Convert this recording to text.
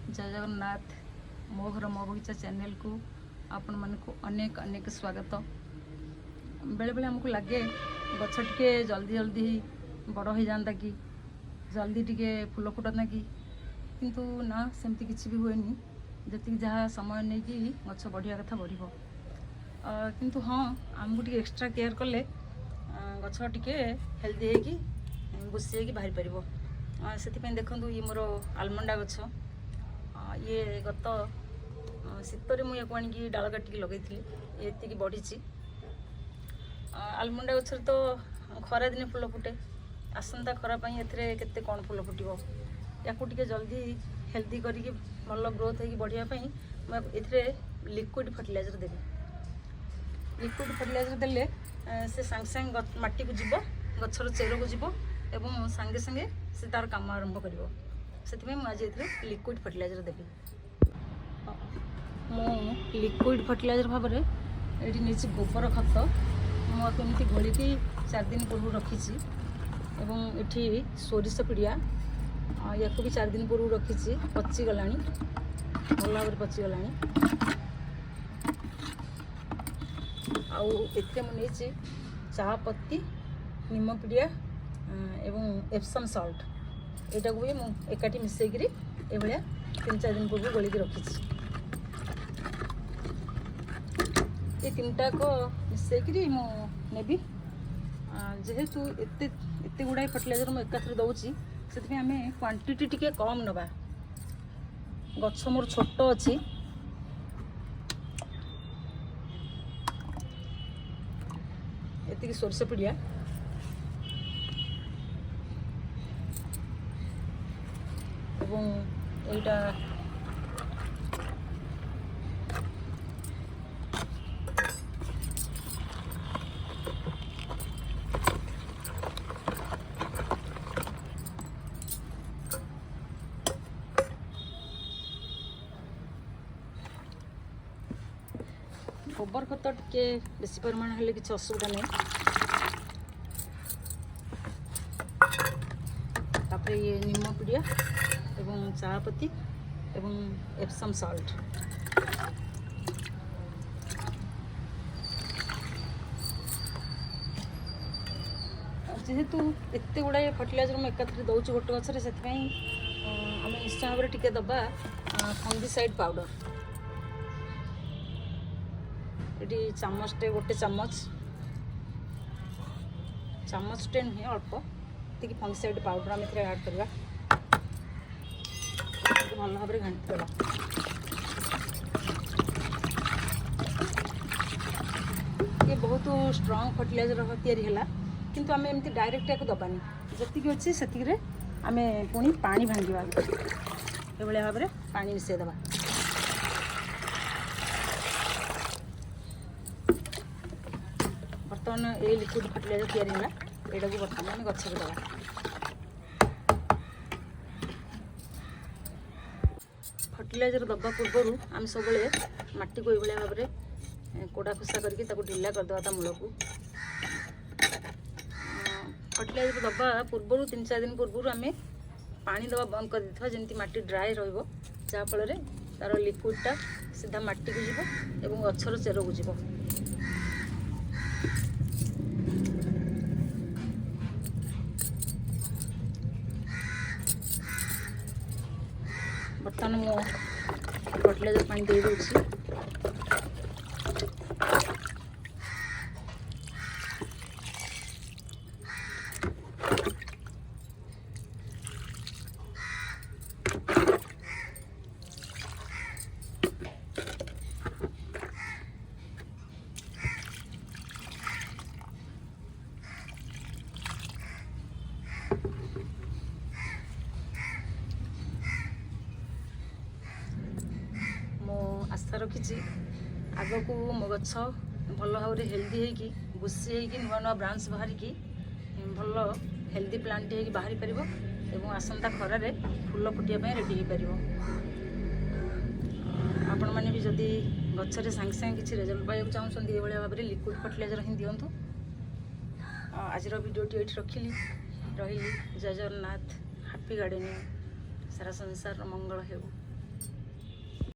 जय जगन्नाथ। मो घर मो बगीचा चैनल को आपण मानक अनेक अनेक स्वागत। बेले बेले हमको लगे गछ टिके जल्दी जल्दी बड़ हो जाता कि जल्दी टिके फूल फुटना कि किंतु ना सेमती किसी भी हुएनी। जी जहाँ समय नहीं कि गछ बढ़िया कथा बढ़ किंतु हाँ आमको टे एक्स्ट्रा केयर कले गछ टिके हेल्दी होगी बुसी होगी बाहरी पार। से देखो ये मोर आलमंडा गछ ये गत शीतर मुझे आनिकी डाल काटिकी लगे ये बढ़ी। आलमंडा गच तो खरा दिन फूल फुटे आसंता खरा के कौन फूल फुटो या जल्दी हेल्दी करके भल ग्रोथ होगी बढ़ापी मुझे लिक्विड फर्टिलाइजर देवी। लिक्विड फर्टिलाइजर देले से सांगे सांगे माटी को जीव गचर चेर को जीव एवं सांगे सांगे से तार काम आरंभ कर से मुझे लिक्विड फर्टिलाइजर देवी। मु लिक्विड फर्टिलाइजर भाव में ये नहीं गोबर खत मुझे गोलिकी 4 दिन पूर्व रखी एवं ये सोरिष पिड़िया या भी 4 दिन पूर्व रखी पचिगला भल भाव पचिगला मुझे चा पत्ती निम पिड़िया एवं एप्सम सल्ट यहाँ को भी मुझे मिसेकरी ये 3-4 दिन पूर्व गोलिकी रखी। ये 3टा को मिसेकरी मुझे जेहेतु एत गुड़ाई फर्टिलाइजर मुझे एकाथरे दूसरी से आम क्वांटिटी टिके कम नवा। गछ मोर छोट अच्छी एति सोरिष पिड़िया एवं एटा गोबर खत टे बेसी परिमाण हेल्ले किसी असुविधा नहीं। तापर ये निम पिड़िया एवं चापत्ती एवं एप्सम सल्ट जेहेतु एत गुड़ाए फर्टिलाइजर मुझे एकाथरे दूसरी गोटे गचर से आम निश्चय भाव में टिके दबा फंगिसाइड पाउडर। ये चामचटे गोटे चामचटे नुहे अल्प ये फंगिसाइड पाउडर आम ऐड करवा भल भाव में घाटी देवा। ये बहुत स्ट्रॉन्ग फर्टिलाइजर या किंतु आम एमती डायरेक्ट या दबानी जी अच्छे से आम पुणी पानी भांगा ये भाव में पानी मिसईदे। बर्तमान ये लिक्विड फर्टिलाइजर या यहाँ को बर्तमान गछ को दबा। फर्टिलाइजर दबा पूर्व आम सब माटी को ये भाव में कोड़ा खोसा करके ढिला करदे मूल को। फर्टिलाइजर दबा पूर्व 3-4 दिन पूर्व आम पानी दबा बंद कर देता जमी माटी ड्राए रहा तार लिक्विडटा सीधा माटी को जीव एवं गचर चेर को जीव। बर्तमान मो फर्टिलाइजर पानी दे दूसरी आशा रखी आग को मो गछ भल भाव में हेल्दी होगी बुसी होगी नुआ नुआ ब्रांच बाहर की भल हेल्दी प्लांट हो बाहरी पार एवं आसंता खरारे फूल फुटिया रेडी हो पार। आपण मैंने भी जदि गचर सांगे सांगे किसी रिजल्ट पाइबा चाहते ये भाव में लिक्विड फर्टिलाइजर ही दिंतु। आज भिडियोटी ये रखिली रही। जय जगन्नाथ। Happy gardening. सारा संसार मंगल हो।